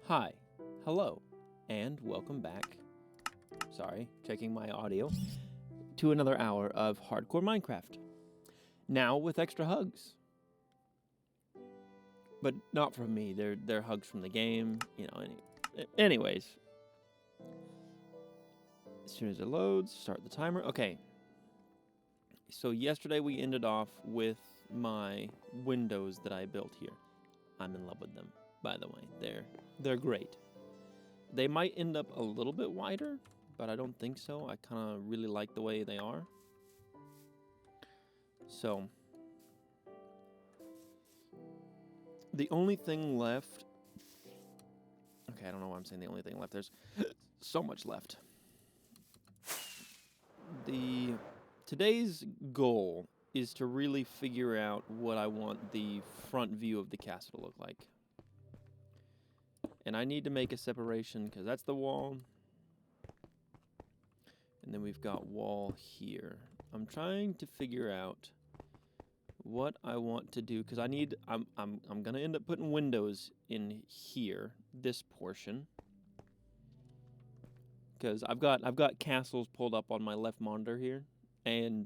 Hi, hello, and welcome back. Sorry, checking my audio. To another hour of Hardcore Minecraft. Now with extra hugs. But not from me, they're hugs from the game, anyways. As soon as it loads, start the timer. Okay. So yesterday we ended off with my windows that I built here. I'm in love with them, by the way. They're great. They might end up a little bit wider, but I don't think so. I kind of really like the way they are. So, the only thing left... Okay, I don't know why I'm saying the only thing left. There's so much left. Today's goal is to really figure out what I want the front view of the castle to look like. And I need to make a separation because that's the wall. And then we've got wall here. I'm trying to figure out what I want to do because I'm gonna end up putting windows in here, this portion. Because I've got castles pulled up on my left monitor here, and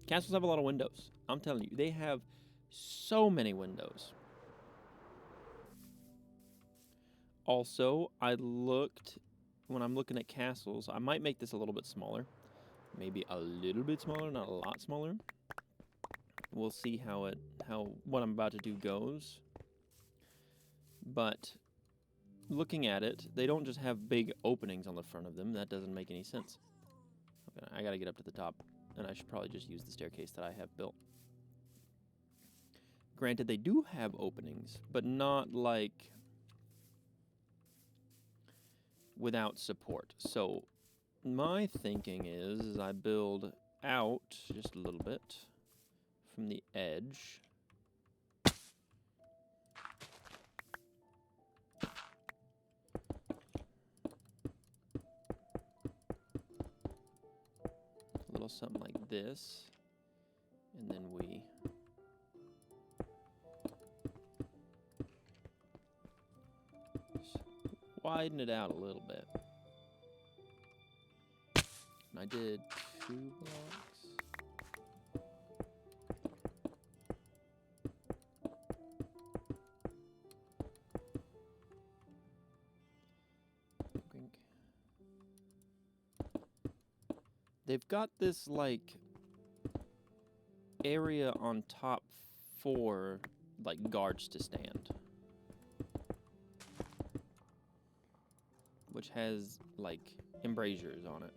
castles have a lot of windows. I'm telling you, they have so many windows. Also, when I'm looking at castles, I might make this a little bit smaller. Maybe a little bit smaller, not a lot smaller. We'll see how what I'm about to do goes. But looking at it, they don't just have big openings on the front of them. That doesn't make any sense. Okay, I gotta get up to the top, and I should probably just use the staircase that I have built. Granted, they do have openings, but not like without support. So my thinking is I build out just a little bit from the edge. A little something like this. And then we widen it out a little bit. And I did 2 blocks. They've got this like area on top for like guards to stand, which has like embrasures on it.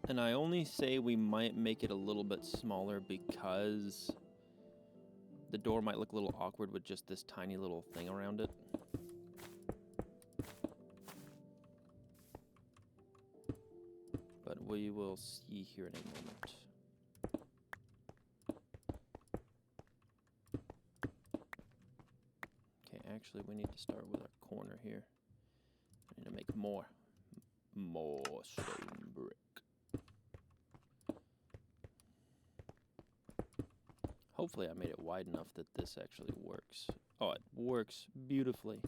And I only say we might make it a little bit smaller because the door might look a little awkward with just this tiny little thing around it. But we will see here in a moment. Okay, actually we need to start with our corner here. I need to make more stone brick. Hopefully I made it wide enough that this actually works. Oh, it works beautifully.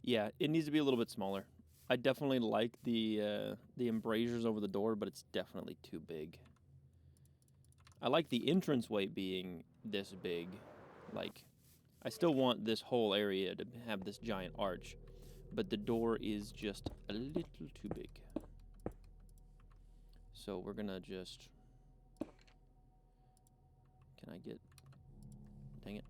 Yeah, it needs to be a little bit smaller. I definitely like the embrasures over the door, but it's definitely too big. I like the entranceway being this big. Like, I still want this whole area to have this giant arch, but the door is just a little too big. So we're gonna just... Can I get... Dang it.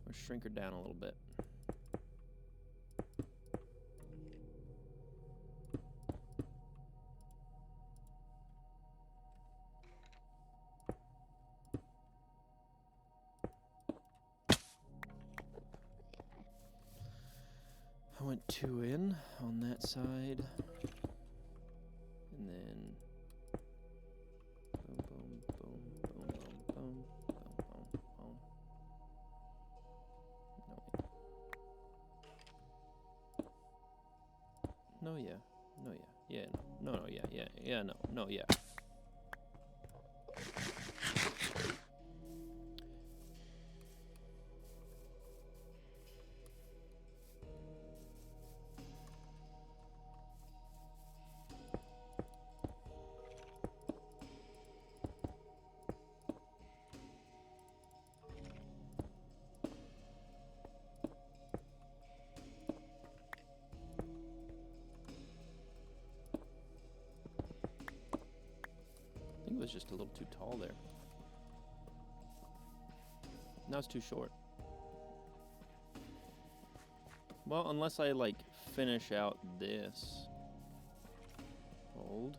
We'll shrink her down a little bit. 3.2 in on that side. And then boom, boom, boom, boom, boom, boom, boom, boom, boom. No, yeah. No, yeah. Yeah, no. No, yeah, yeah. Yeah, no. No, yeah. I think it was just a little too tall there. Now it's too short. Well, unless I, like, finish out this. Hold.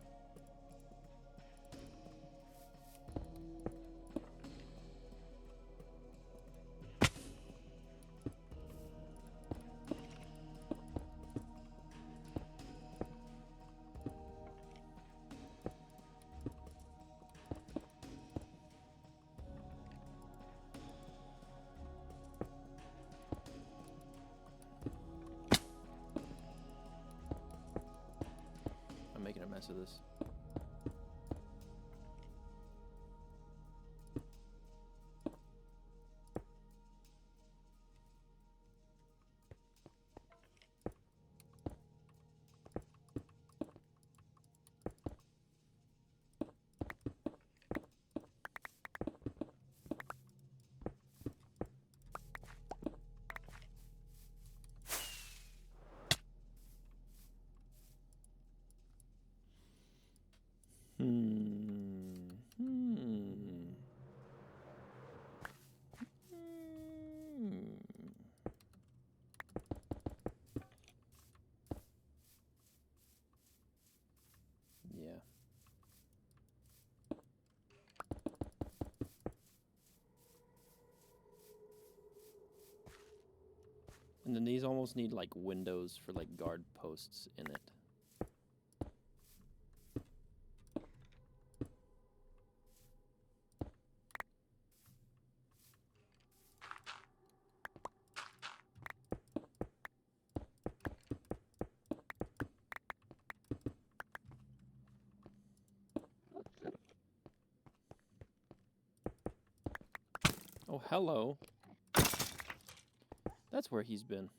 I'm making a mess of this. Yeah. And then these almost need like windows for like guard posts in it. Oh, hello. That's where he's been.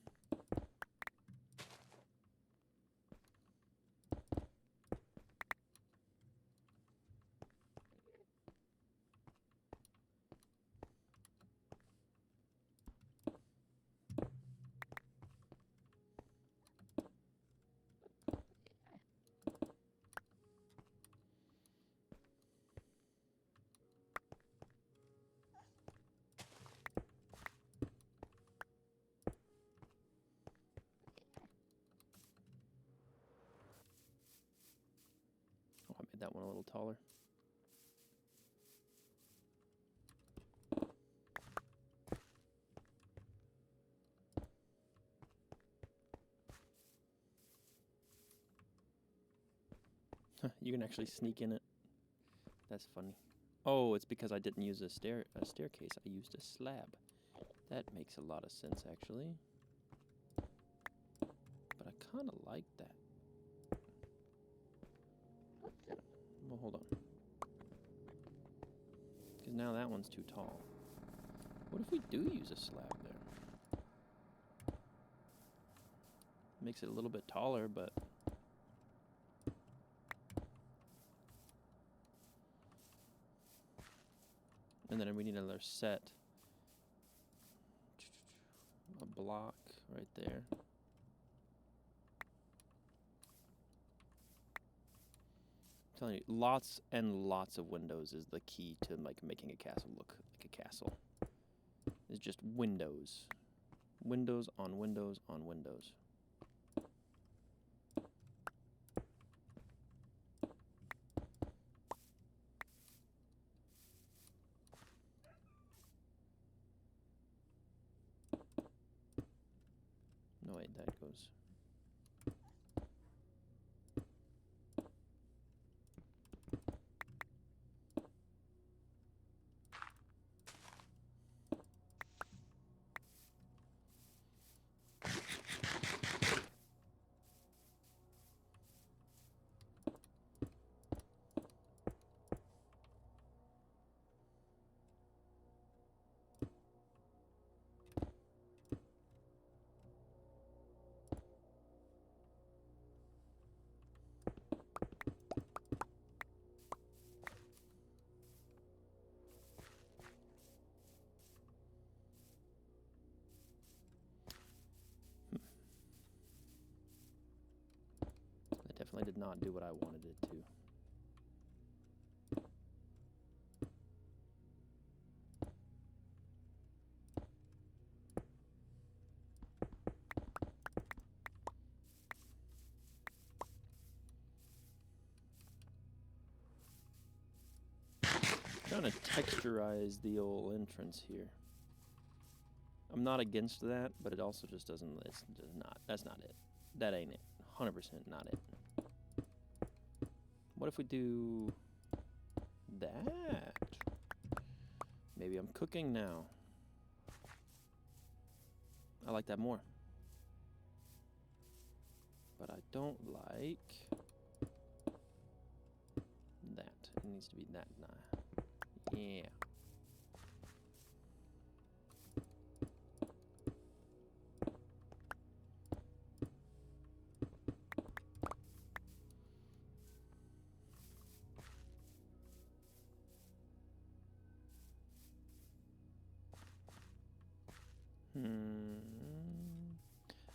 Oh, I made that one a little taller. You can actually sneak in it. That's funny. Oh, it's because I didn't use a staircase. I used a slab. That makes a lot of sense, actually. But I kind of like that. Well, hold on. Because now that one's too tall. What if we do use a slab there? Makes it a little bit taller, but... And then we need another set. A block right there. I'm telling you, lots and lots of windows is the key to like making a castle look like a castle. It's just windows. Windows on windows on windows. No, wait, that goes windows. It definitely did not do what I wanted it to. Trying to texturize the old entrance here. I'm not against that, but it also just doesn't. It's just not. That's not it. That ain't it. 100% not it. What if we do that? Maybe I'm cooking now. I like that more. But I don't like that. It needs to be that. Nah. Yeah.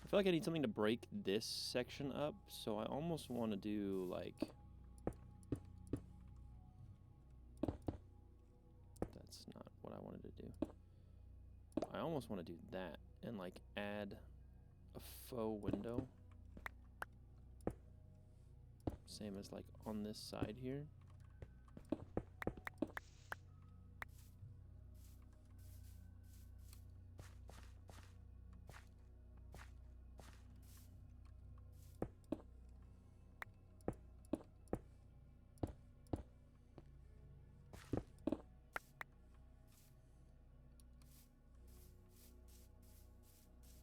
I feel like I need something to break this section up, so I almost want to do like... That's not what I wanted to do. I almost want to do that and like add a faux window. Same as like on this side here.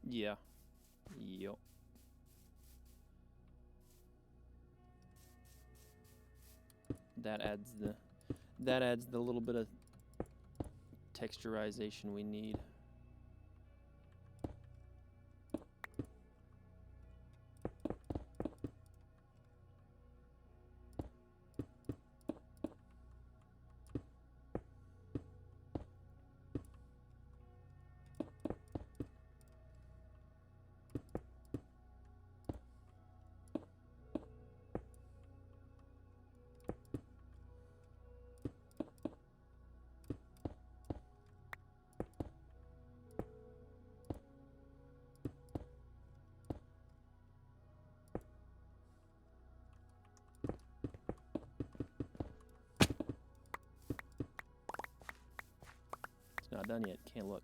Yeah. Yup. That adds the little bit of texturization we need. It's not done yet. Can't look.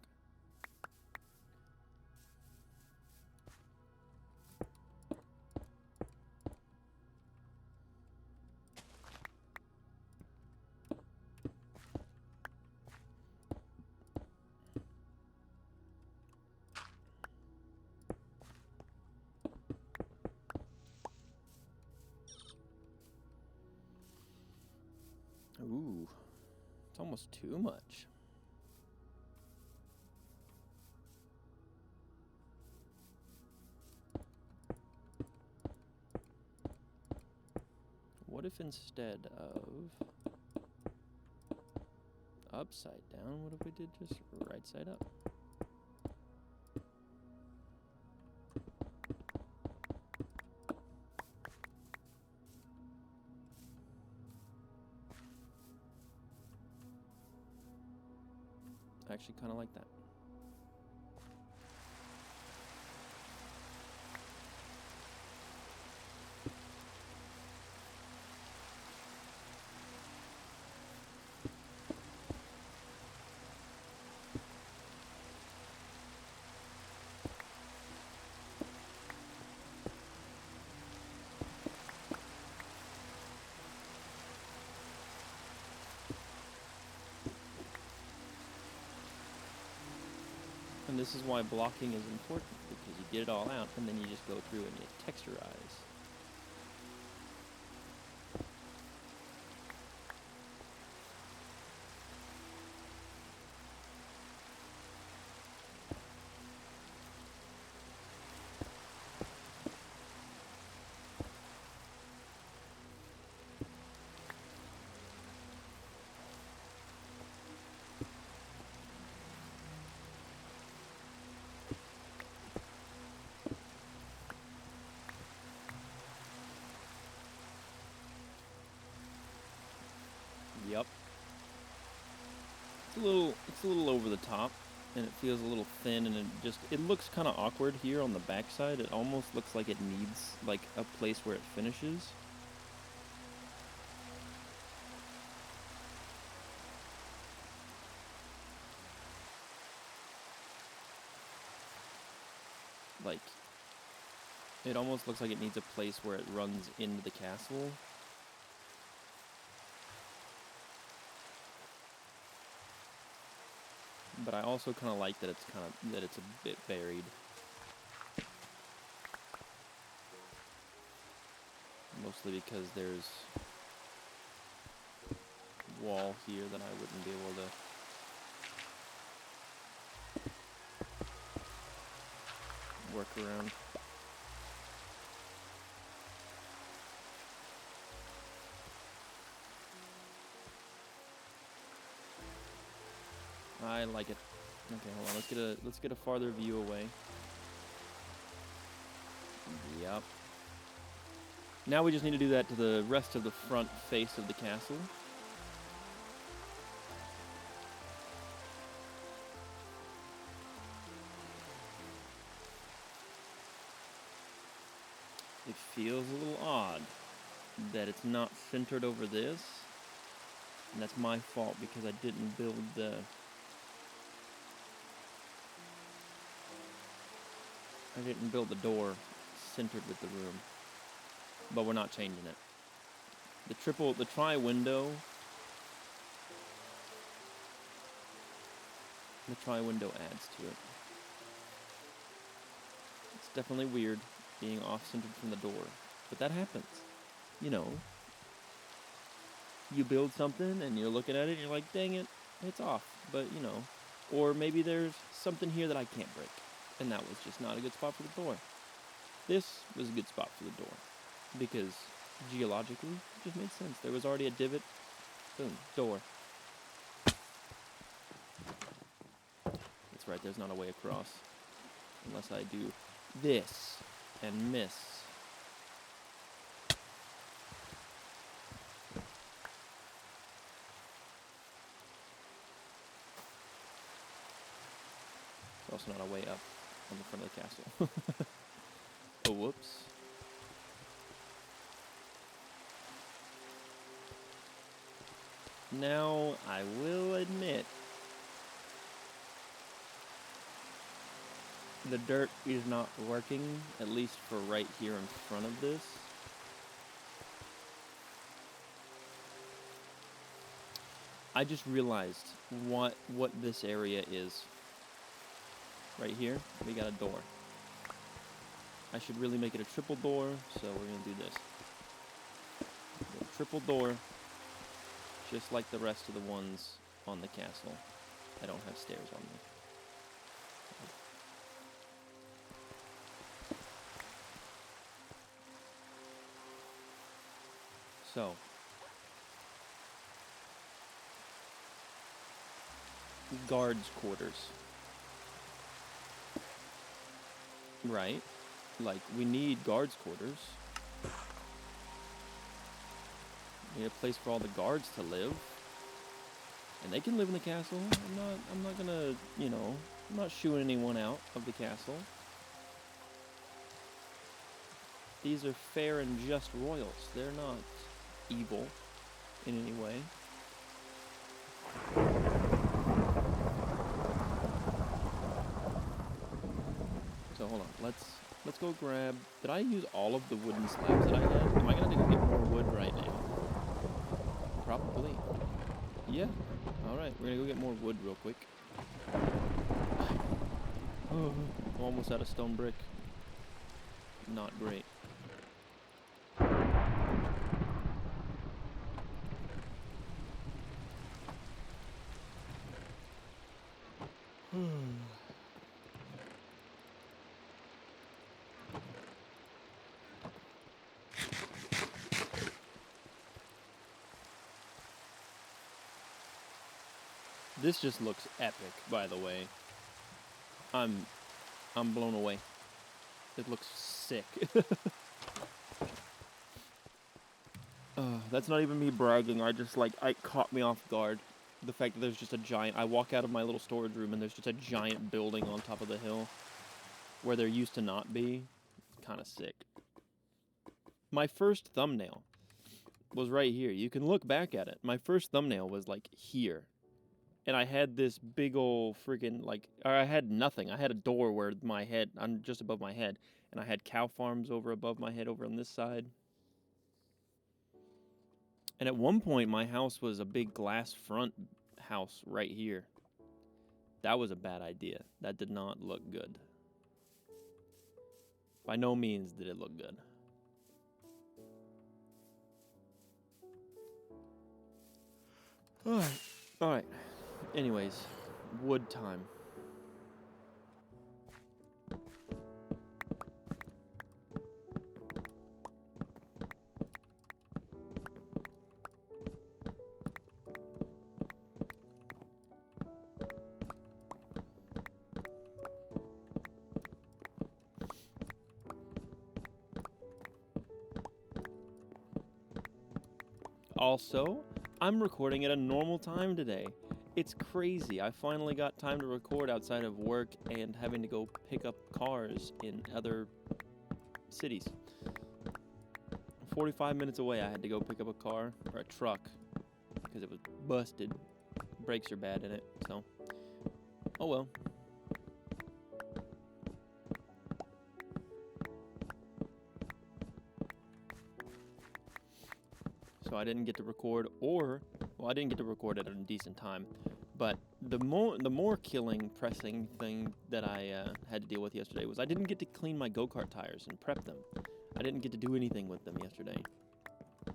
Ooh, it's almost too much. What if instead of upside down, what if we did just right side up? I actually kind of like that. And this is why blocking is important, because you get it all out, and then you just go through and you texturize. Yep. It's a little over the top, and it feels a little thin, and it looks kind of awkward here on the backside. It almost looks like it needs like a place where it finishes. Like, it almost looks like it needs a place where it runs into the castle. But I also kind of like that it's a bit buried. Mostly because there's a wall here that I wouldn't be able to work around. I like it. Okay, hold on. Let's get a farther view away. Yep. Now we just need to do that to the rest of the front face of the castle. It feels a little odd that it's not centered over this. And that's my fault because I didn't build the... I didn't build the door centered with the room. But we're not changing it. The tri-window... The tri-window adds to it. It's definitely weird being off-centered from the door. But that happens. You know. You build something and you're looking at it and you're like, dang it, it's off. But, you know. Or maybe there's something here that I can't break. And that was just not a good spot for the door. This was a good spot for the door. Because geologically, it just made sense. There was already a divot. Boom, door. That's right, there's not a way across. Unless I do this and miss. There's also not a way up on the front of the castle. Oh, whoops. Now, I will admit, the dirt is not working, at least for right here in front of this. I just realized what this area is. Right here, we got a door. I should really make it a triple door, so we're going to do this. A triple door, just like the rest of the ones on the castle. I don't have stairs on them. So, guards' quarters. Right. Like, we need guards' quarters. We need a place for all the guards to live. And they can live in the castle. I'm not gonna, you know, I'm not shooing anyone out of the castle. These are fair and just royals. They're not evil in any way. So hold on, let's go grab... Did I use all of the wooden slabs that I had? Am I gonna go get more wood right now? Probably. Yeah. Alright, we're gonna go get more wood real quick. Oh, I'm almost out of stone brick. Not great. This just looks epic, by the way. I'm blown away. It looks sick. That's not even me bragging. It caught me off guard. The fact that there's just a giant... I walk out of my little storage room and there's just a giant building on top of the hill where there used to not be. Kind of sick. My first thumbnail was right here. You can look back at it. My first thumbnail was like here. And I had this big old freaking I had nothing. I had a door where I'm just above my head. And I had cow farms over above my head over on this side. And at one point, my house was a big glass front house right here. That was a bad idea. That did not look good. By no means did it look good. Alright. Anyways, wood time. Also, I'm recording at a normal time today. It's crazy. I finally got time to record outside of work and having to go pick up cars in other cities. 45 minutes away, I had to go pick up a car, or a truck, because it was busted. Brakes are bad in it, so. Oh well. So I didn't get to record, I didn't get to record at a decent time. But the more pressing thing that I had to deal with yesterday was I didn't get to clean my go-kart tires and prep them. I didn't get to do anything with them yesterday.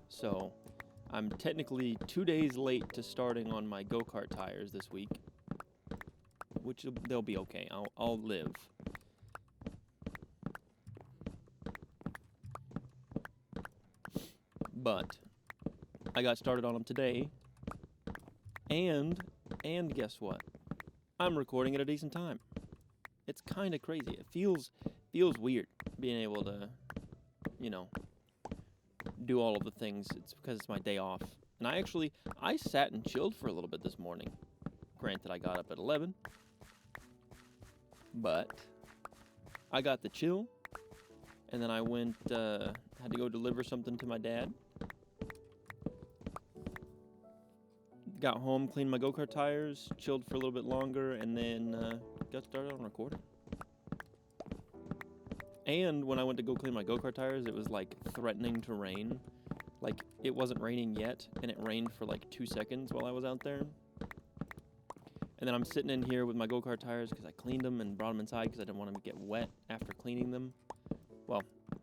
So I'm technically 2 days late to starting on my go-kart tires this week, which they'll be okay. I'll live. But I got started on them today, and guess what? I'm recording at a decent time. It's kind of crazy. It feels weird being able to, do all of the things. It's because it's my day off. And I sat and chilled for a little bit this morning. Granted, I got up at 11, but I got the chill, and then I went, had to go deliver something to my dad. Got home, cleaned my go-kart tires, chilled for a little bit longer, and then got started on recording. And when I went to go clean my go-kart tires, it was threatening to rain. It wasn't raining yet, and it rained for 2 seconds while I was out there. And then I'm sitting in here with my go-kart tires because I cleaned them and brought them inside because I didn't want them to get wet after cleaning them. Well,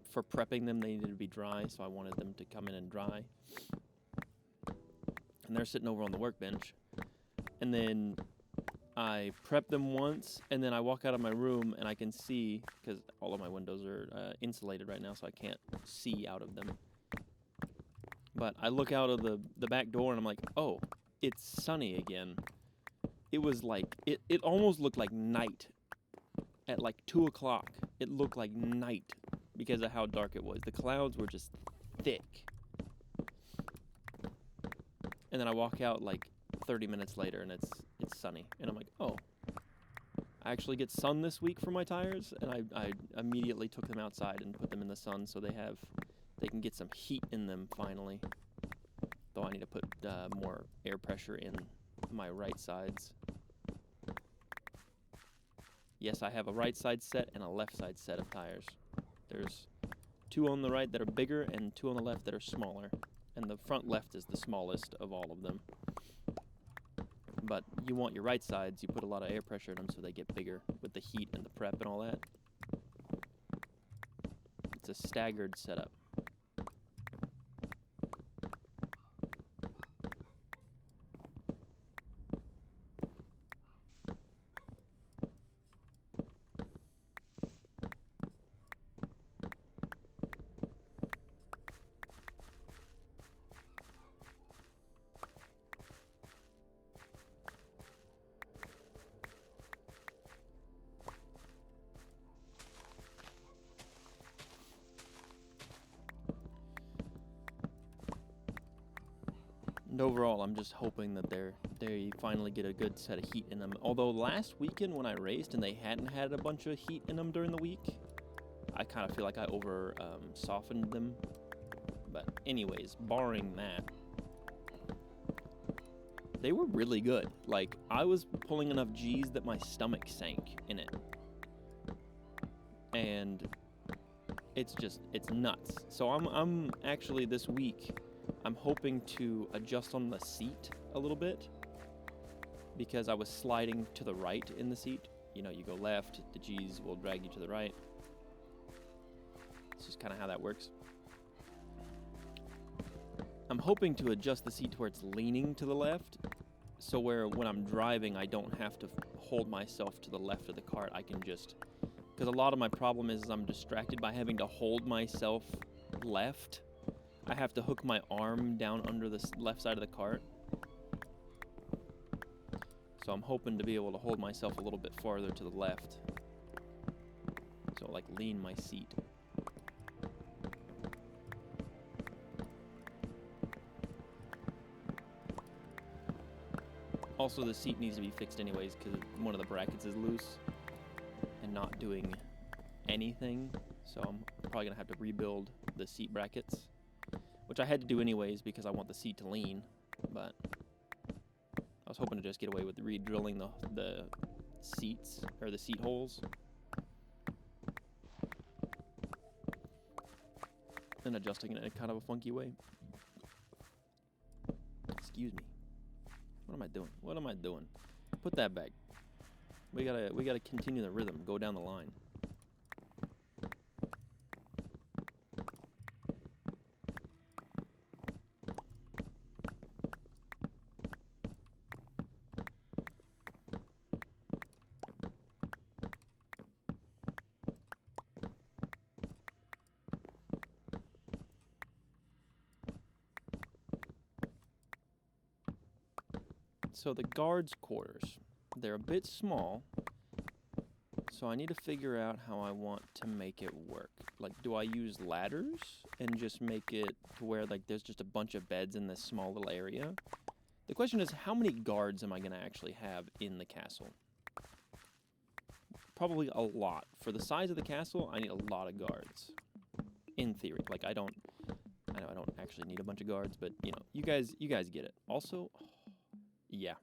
for prepping them, they needed to be dry, so I wanted them to come in and dry. And they're sitting over on the workbench. And then I prep them once, and then I walk out of my room, and I can see, because all of my windows are insulated right now, so I can't see out of them. But I look out of the back door, and I'm like, oh, it's sunny again. It was it almost looked like night at 2 o'clock. It looked like night because of how dark it was. The clouds were just thick. And then I walk out 30 minutes later, and it's sunny. And I'm like, oh, I actually get sun this week for my tires. And I immediately took them outside and put them in the sun so they can get some heat in them finally. Though I need to put more air pressure in my right sides. Yes, I have a right side set and a left side set of tires. There's 2 on the right that are bigger and 2 on the left that are smaller. And the front left is the smallest of all of them. But you want your right sides, you put a lot of air pressure in them so they get bigger with the heat and the prep and all that. It's a staggered setup. And overall, I'm just hoping that they finally get a good set of heat in them. Although last weekend when I raced and they hadn't had a bunch of heat in them during the week, I kind of feel like I over softened them. But anyways, barring that, they were really good. Like, I was pulling enough G's that my stomach sank in it. And it's nuts. So I'm actually this week, I'm hoping to adjust on the seat a little bit because I was sliding to the right in the seat. You know, you go left, the G's will drag you to the right. It's just kind of how that works. I'm hoping to adjust the seat to where it's leaning to the left, so where when I'm driving, I don't have to hold myself to the left of the cart. I can just, because a lot of my problem is I'm distracted by having to hold myself left. I have to hook my arm down under the left side of the cart. So I'm hoping to be able to hold myself a little bit farther to the left. So like lean my seat. Also, the seat needs to be fixed anyways because one of the brackets is loose and not doing anything. So I'm probably going to have to rebuild the seat brackets, which I had to do anyways because I want the seat to lean. But I was hoping to just get away with re-drilling the seats, or the seat holes. And adjusting it in a kind of a funky way. Excuse me. What am I doing? What am I doing? Put that back. We gotta continue the rhythm. Go down the line. So the guards' quarters, they're a bit small, so I need to figure out how I want to make it work. Like, do I use ladders and just make it to where, like, there's just a bunch of beds in this small little area? The question is, how many guards am I going to actually have in the castle? Probably a lot. For the size of the castle, I need a lot of guards. In theory. Like, I don't actually need a bunch of guards, but, you know, you guys get it. Also, yeah.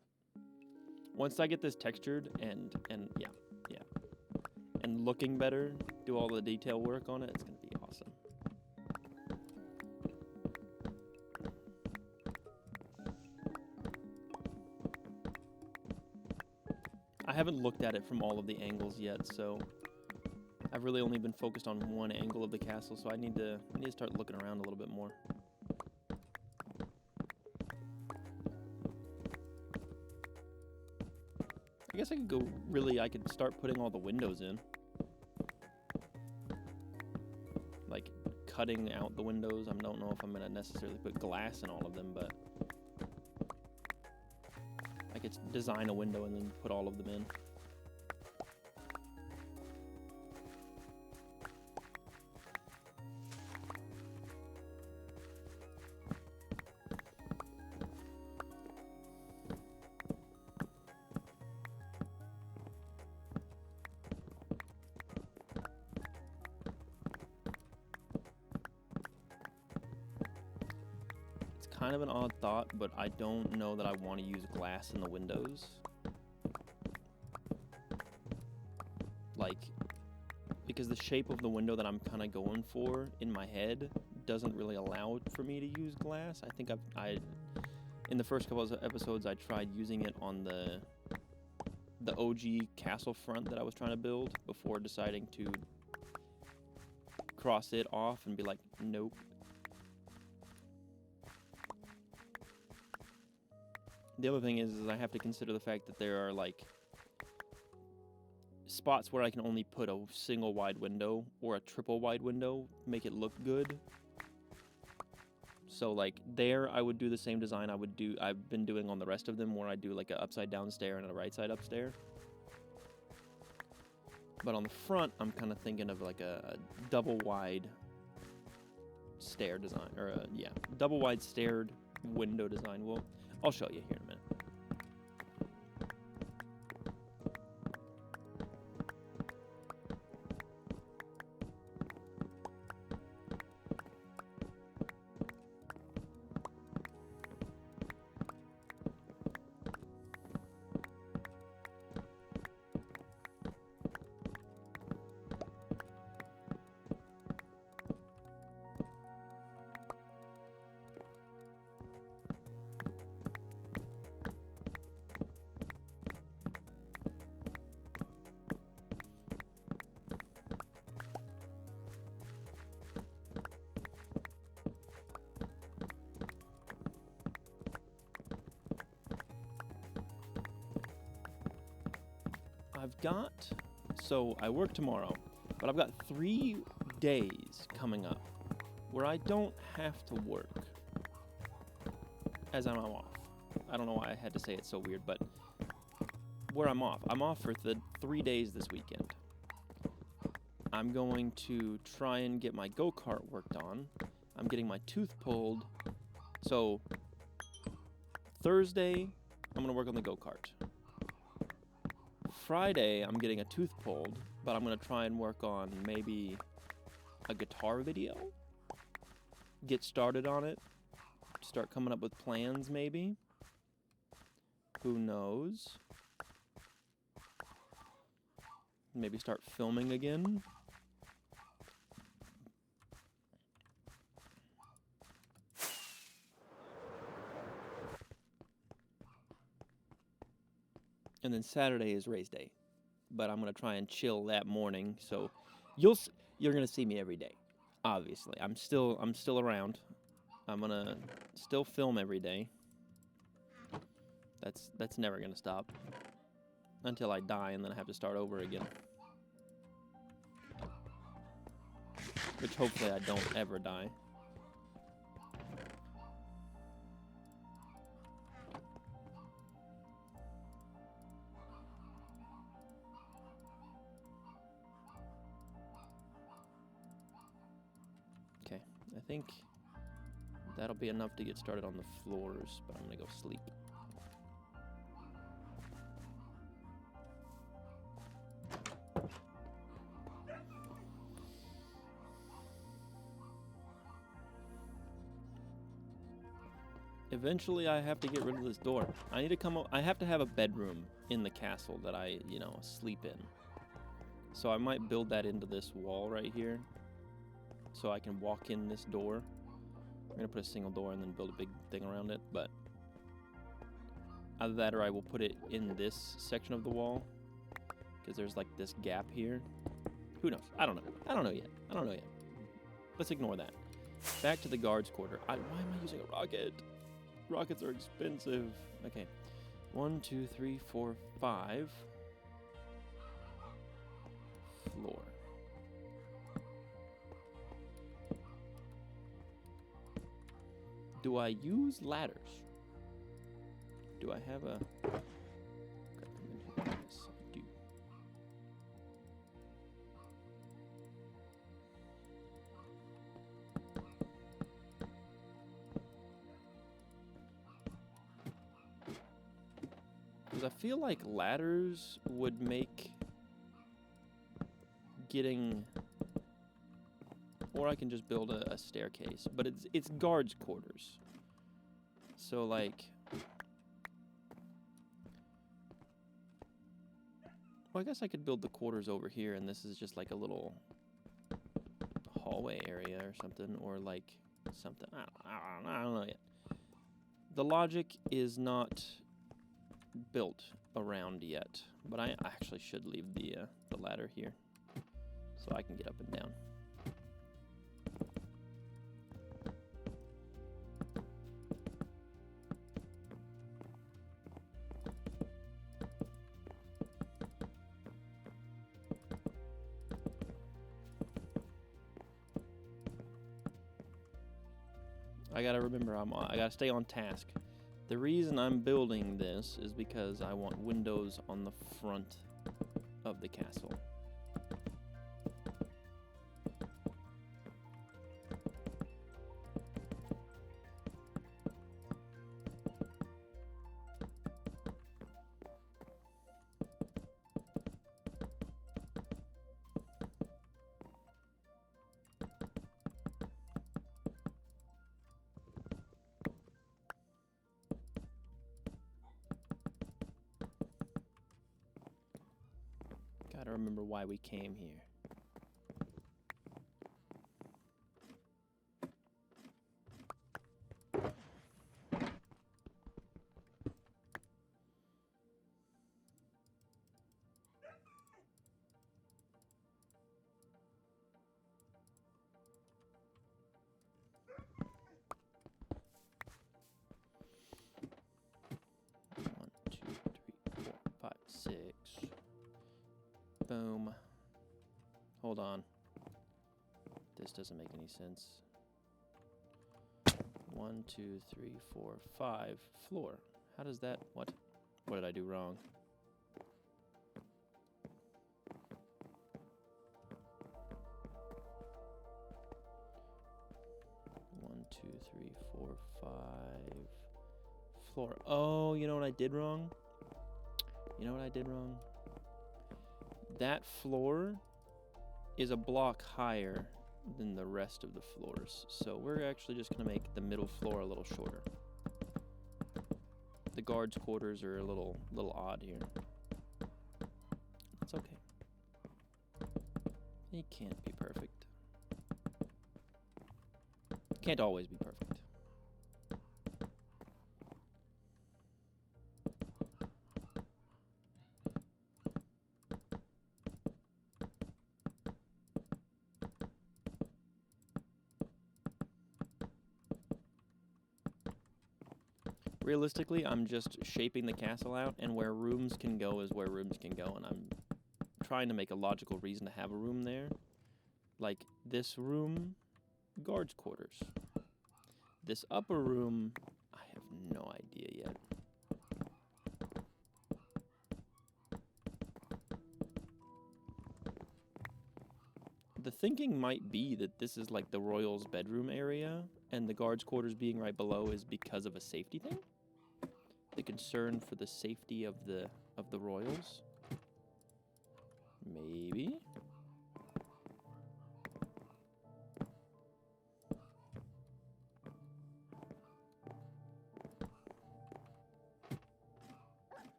Once I get this textured and yeah. And looking better, do all the detail work on it, it's going to be awesome. I haven't looked at it from all of the angles yet, so I've really only been focused on one angle of the castle, so I need to start looking around a little bit more. I guess I could start putting all the windows in. Like, cutting out the windows. I don't know if I'm going to necessarily put glass in all of them, but I could design a window and then put all of them in. Kind of an odd thought, but I don't know that I want to use glass in the windows. Like, because the shape of the window that I'm kind of going for in my head doesn't really allow for me to use glass. I think I in the first couple of episodes I tried using it on the the OG castle front that I was trying to build before deciding to cross it off and be like, nope. The other thing is I have to consider the fact that there are like spots where I can only put a single wide window or a triple wide window, make it look good. So like there I would do the same design I've been doing on the rest of them, where I do like a upside down stair and a right side up stair. But on the front, I'm kind of thinking of like a double wide stair design, or double wide staired window design. Well, I'll show you here in a minute. So I work tomorrow, but I've got 3 days coming up where I don't have to work as I'm off. I don't know why I had to say it so weird, but where I'm off. I'm off for the 3 days this weekend. I'm going to try and get my go-kart worked on. I'm getting my tooth pulled. So Thursday, I'm going to work on the go-kart. Friday, I'm getting a tooth pulled, but I'm going to try and work on maybe a guitar video. Get started on it. Start coming up with plans, maybe. Who knows? Maybe start filming again. And then Saturday is race day, but I'm gonna try and chill that morning. So you're gonna see me every day. Obviously, I'm still around. I'm gonna still film every day. That's never gonna stop until I die, and then I have to start over again. Which hopefully I don't ever die. I think that'll be enough to get started on the floors, but I'm gonna go sleep. Eventually I have to get rid of this door. I need to come up, I have to have a bedroom in the castle that I, sleep in. So I might build that into this wall right here, so I can walk in this door. I'm gonna put a single door and then build a big thing around it, but either that or I will put it in this section of the wall, because there's like this gap here. Who knows? I don't know yet. Let's ignore that. Back to the guards quarter. Why am I using a rocket? Rockets are expensive. Okay. 1, 2, 3, 4, 5. Floor. Do I use ladders? Do I have a... Yes, I do. Because I feel like ladders would make getting... Or I can just build a staircase, but it's guards' quarters. So like, well, I guess I could build the quarters over here, and this is just like a little hallway area or something, or like something. I don't know yet. The logic is not built around yet, but I actually should leave the ladder here so I can get up and down. I gotta remember, I gotta stay on task. The reason I'm building this is because I want windows on the front of the castle. Gotta remember why we came here. One, two, three, four, five, six. Boom. Hold on. This doesn't make any sense. 1, 2, 3, 4, 5. Floor. How does that... What? What did I do wrong? One, two, three, four, 5. Floor. Oh, you know what I did wrong? You know what I did wrong? That floor is a block higher than the rest of the floors. So we're actually just going to make the middle floor a little shorter. The guards' quarters are a little odd here. It's okay. It can't be perfect. Can't always be perfect. Realistically, I'm just shaping the castle out, and where rooms can go is where rooms can go, and I'm trying to make a logical reason to have a room there. Like this room, guards' quarters. This upper room, I have no idea yet. The thinking might be that this is like the royals' bedroom area, and the guards' quarters being right below is because of a safety thing. The concern for the safety of the royals. Maybe.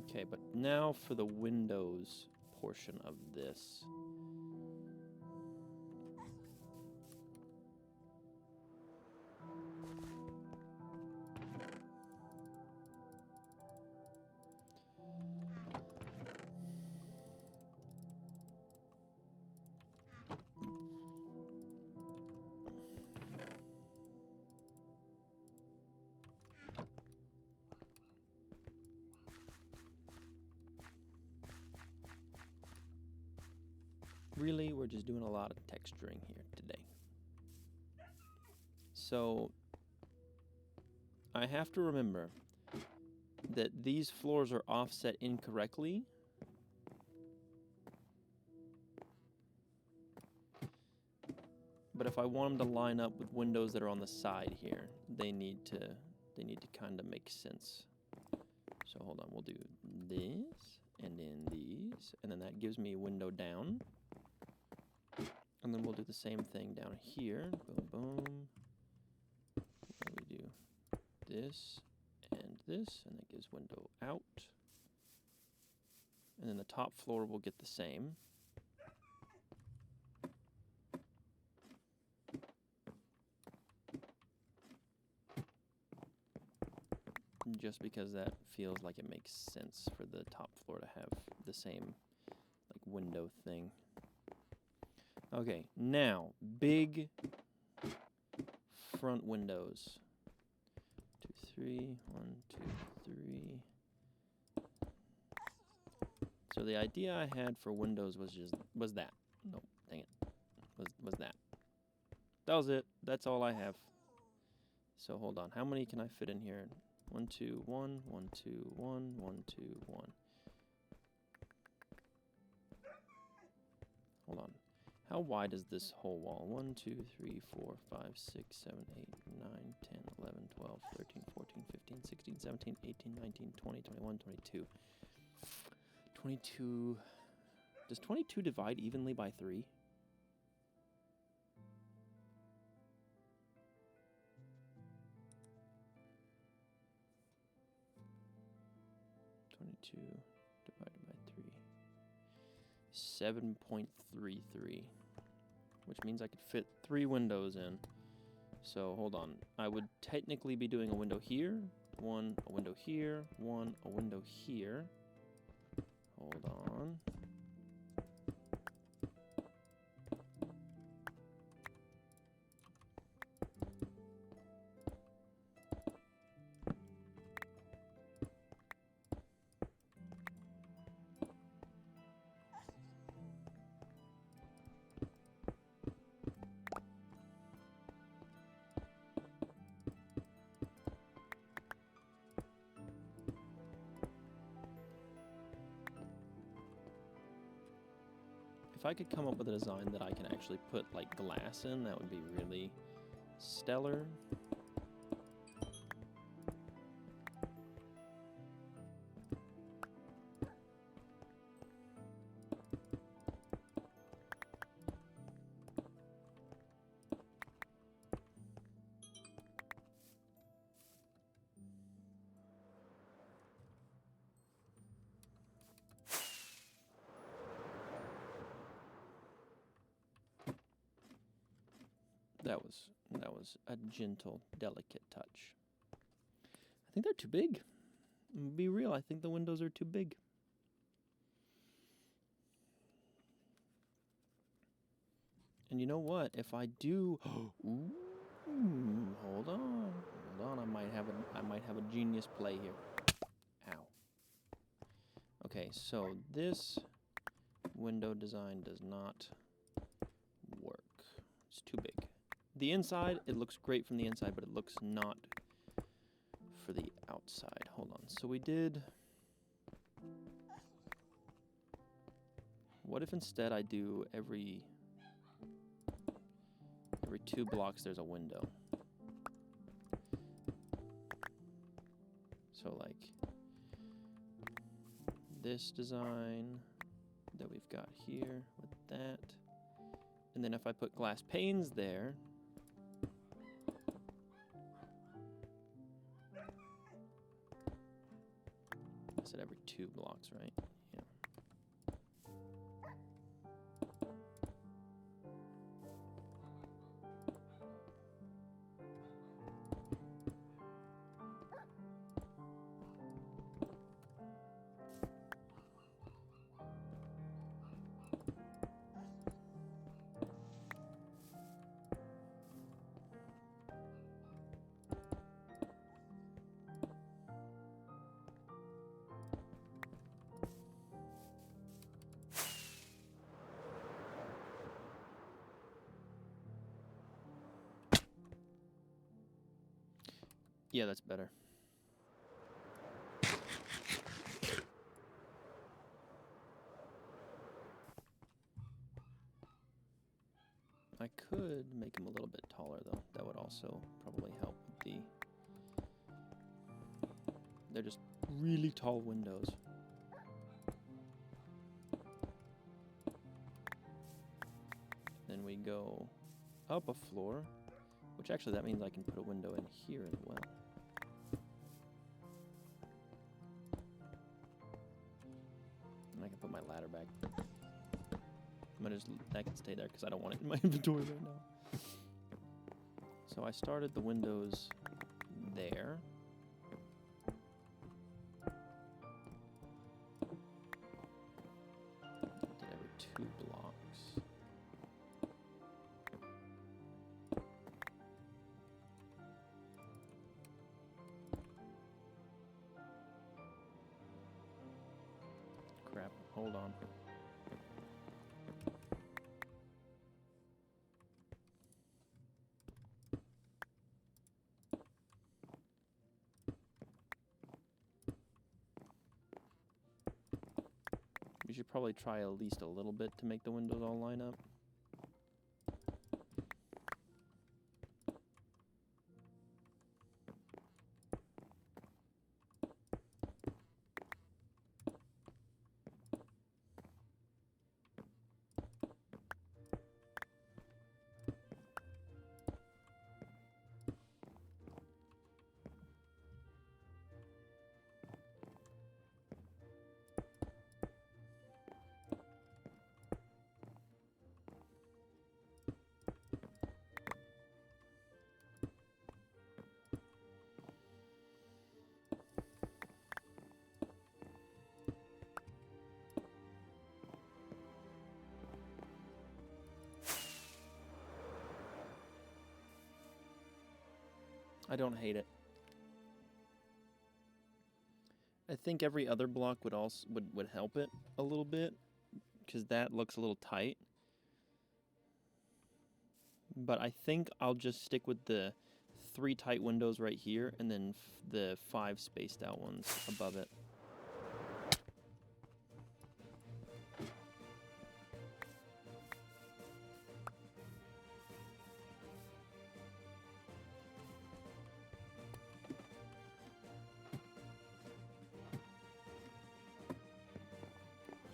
Okay, but now for the windows portion of this. Really, we're just doing a lot of texturing here today. So, I have to remember that these floors are offset incorrectly. But if I want them to line up with windows that are on the side here, they need to kind of make sense. So hold on, we'll do this, and then these, and then that gives me a window down. And then we'll do the same thing down here. Boom, boom. And we do this, and that gives window out. And then the top floor will get the same. Just because that feels like it makes sense for the top floor to have the same like window thing. Okay, now big front windows. 2, 3, 1, 2, 3. So the idea I had for windows was that. Nope, dang it. Was that. That was it. That's all I have. So hold on. How many can I fit in here? 1, 2, 1, 1, 2, 1, 1, 2, 1. Hold on. How wide is this whole wall? 1, 2, 3, 4, 5, 6, 7, 8, 9, 10, 11, 12, 13, 14, 15, 16, 17, 18, 19, 20, 21, 22. 22. Does 22 divide evenly by 3? Divided by 3. 7.33. Which means I could fit 3 windows in. So hold on. I would technically be doing a window here, one, a window here, one, a window here. Hold on. If I could come up with a design that I can actually put like glass in, that would be really stellar. That was a gentle, delicate touch. I think they're too big. Be real, I think the windows are too big. And you know what? If I do, ooh, hold on, I might have a genius play here. Ow. Okay, so this window design does not work. It's too big. The inside, it looks great from the inside, but it looks not for the outside. Hold on. So we did... What if instead I do every 2 blocks there's a window? So like this design that we've got here with that. And then if I put glass panes there, I said every 2 blocks, right? Yeah. Yeah, that's better. I could make them a little bit taller, though. That would also probably help with the... They're just really tall windows. Then we go up a floor, which actually that means I can put a window in here as well. And I can I put my ladder back. I'm gonna just, that can stay there because I don't want it in my inventory right now. So I started the windows there. Did every 2 blocks. Crap, hold on. We should probably try at least a little bit to make the windows all line up. I don't hate it. I think every other block would also would help it a little bit, because that looks a little tight. But I think I'll just stick with the 3 tight windows right here, and then the 5 spaced out ones above it.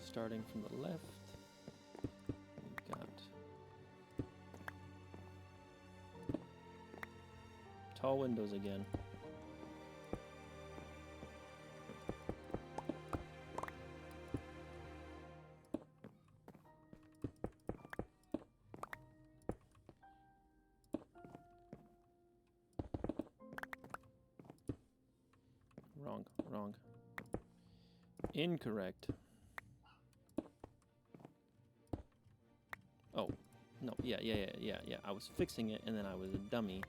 Starting from the left, we've got tall windows again. Wrong. Incorrect. Oh, no, yeah. I was fixing it, and then I was a dummy.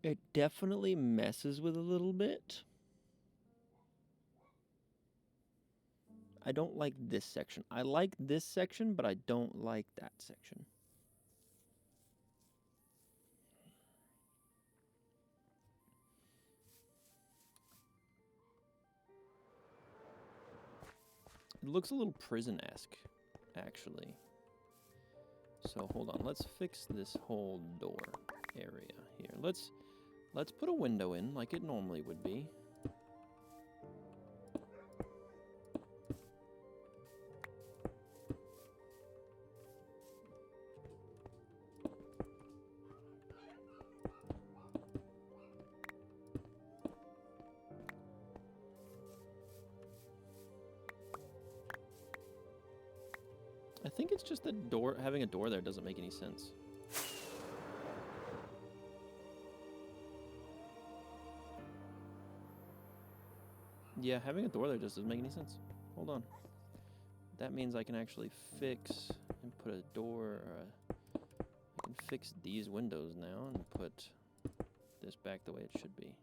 It definitely messes with a little bit. I don't like this section. I like this section, but I don't like that section. It looks a little prison-esque, actually. So hold on, let's fix this whole door area here. Let's put a window in like it normally would be. I think it's just that having a door there doesn't make any sense. Yeah, having a door there just doesn't make any sense. hold on. That means I can actually fix and put a door. I can fix these windows now and put this back the way it should be.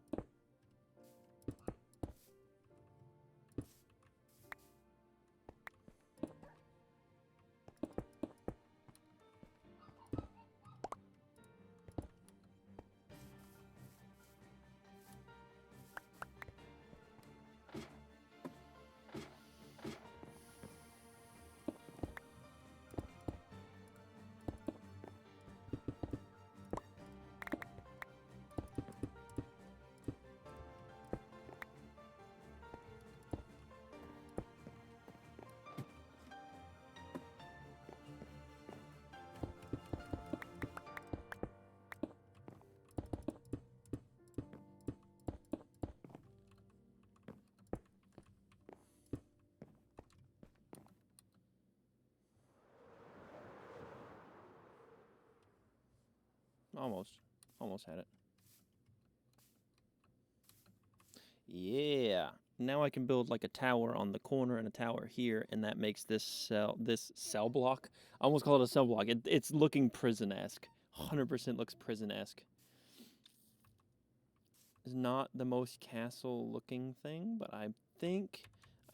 Almost had it. Yeah. Now I can build like a tower on the corner and a tower here, and that makes this cell block. I almost call it a cell block. It's looking prison-esque. 100% looks prison-esque. It's not the most castle-looking thing, but I think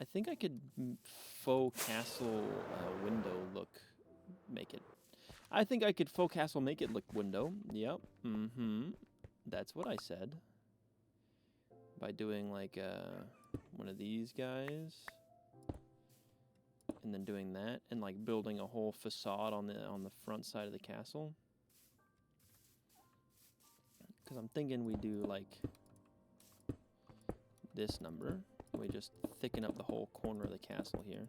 I could faux castle window look make it. I think I could faux castle make it look window. Yep. Mm-hmm. That's what I said. By doing like one of these guys, and then doing that, and like building a whole facade on the front side of the castle. Because I'm thinking we do like this number. We just thicken up the whole corner of the castle here.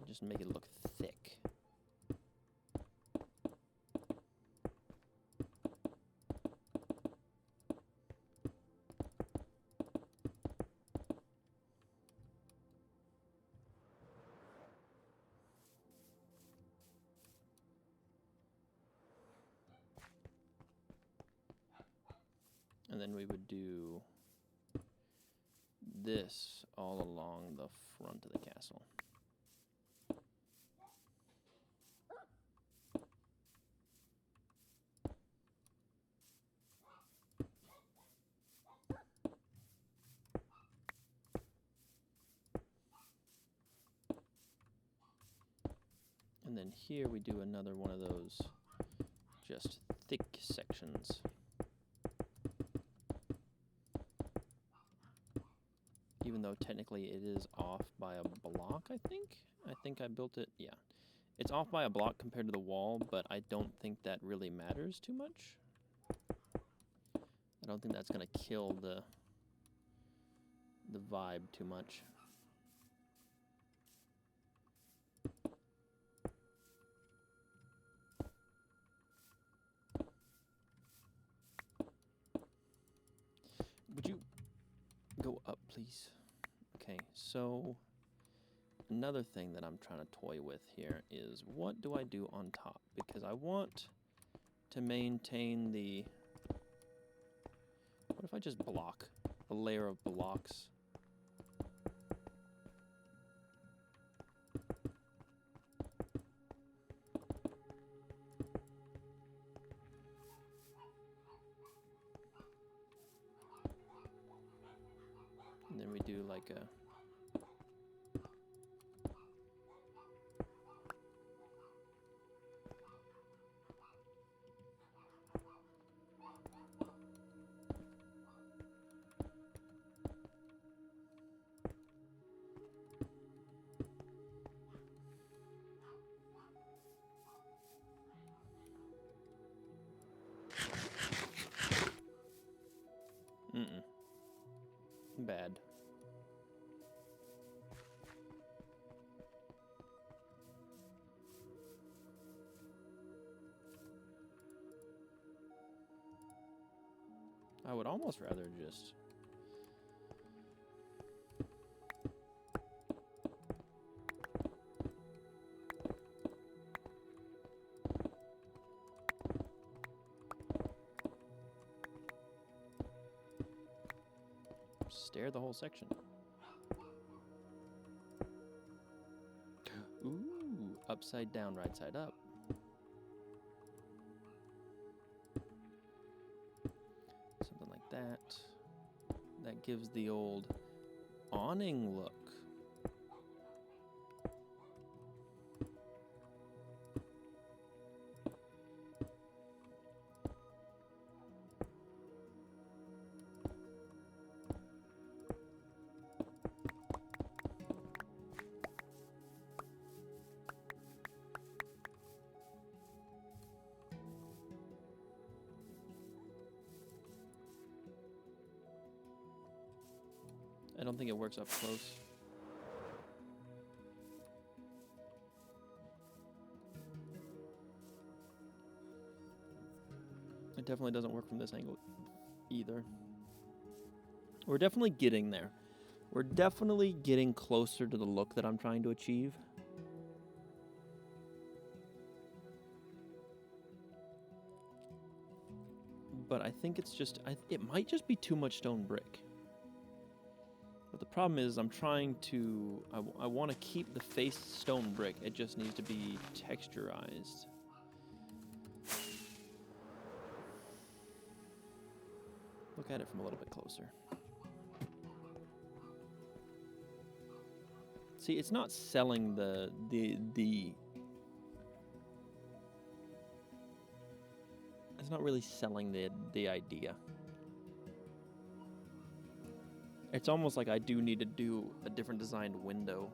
Just make it look thick. And then we would do this all along the front of the castle. And then here we do another one of those just thick sections. Even though technically it is off by a block, I think. I think I built it, yeah. It's off by a block compared to the wall, but I don't think that really matters too much. I don't think that's gonna kill the vibe too much. Would you go up, please? Okay, so another thing that I'm trying to toy with here is what do I do on top? Because I want to maintain the... What if I just block a layer of blocks? And then we do like a... Bad. I would almost rather just... stair the whole section. Ooh, upside down, right side up. Something like that. That gives the old awning look. I don't think it works up close. It definitely doesn't work from this angle either. We're definitely getting there. We're definitely getting closer to the look that I'm trying to achieve. But I think it's just, it might just be too much stone brick. But the problem is I'm trying to, I want to keep the face stone brick. It just needs to be texturized. Look at it from a little bit closer. See, it's not selling the it's not really selling the idea. It's almost like I do need to do a different designed window.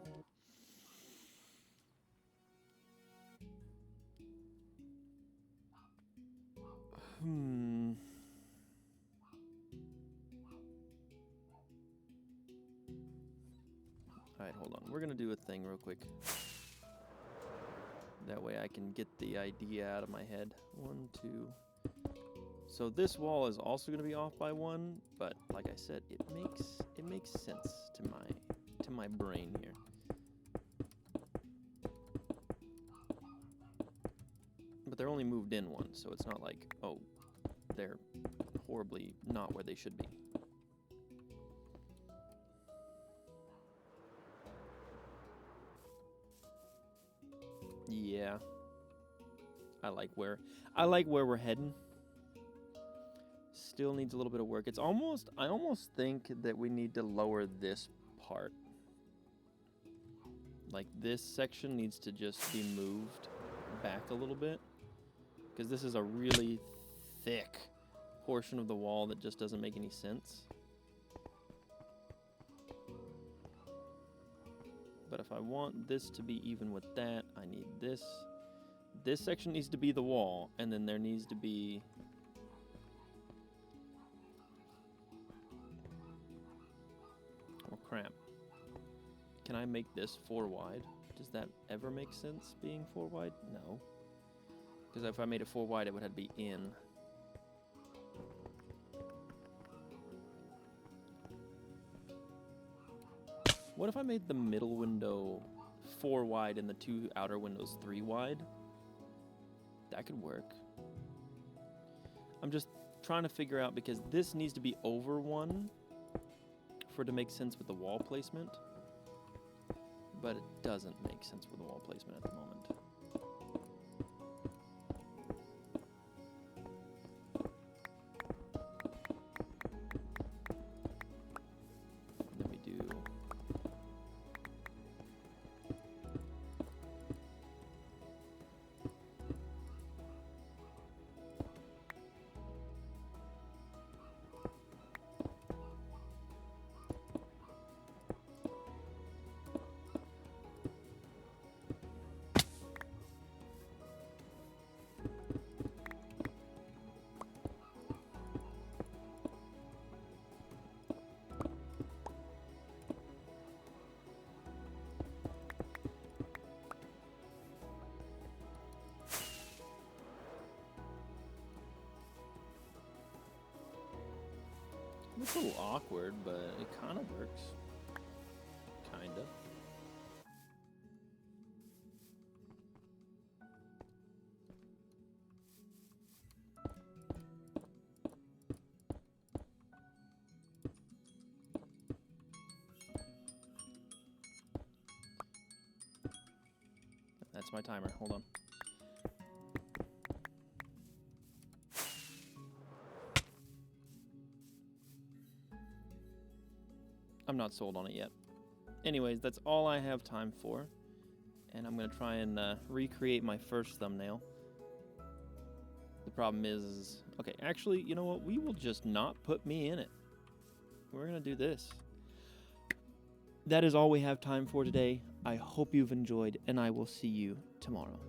Alright, hold on. We're gonna do a thing real quick. That way I can get the idea out of my head. 1, 2. So this wall is also gonna be off by 1, but like I said, it makes sense to my brain here. But they're only moved in 1, so it's not like, oh, they're horribly not where they should be. Yeah. I like where we're heading. Still needs a little bit of work. I almost think that we need to lower this part. Like this section needs to just be moved back a little bit, because this is a really thick portion of the wall that just doesn't make any sense. But if I want this to be even with that, I need this. This section needs to be the wall, and then there needs to be... Oh, crap. Can I make this 4 wide? Does that ever make sense, being 4 wide? No. Because if I made it 4 wide, it would have to be in. What if I made the middle window 4 wide and the 2 outer windows 3 wide? That could work. I'm just trying to figure out, because this needs to be over 1 for it to make sense with the wall placement. But it doesn't make sense with the wall placement at the moment. It's a little awkward, but it kind of works. Kinda. That's my timer. Hold on. I'm not sold on it yet. Anyways, that's all I have time for. And I'm going to try and recreate my first thumbnail. The problem is... Okay, actually, you know what? We will just not put me in it. We're going to do this. That is all we have time for today. I hope you've enjoyed, and I will see you tomorrow.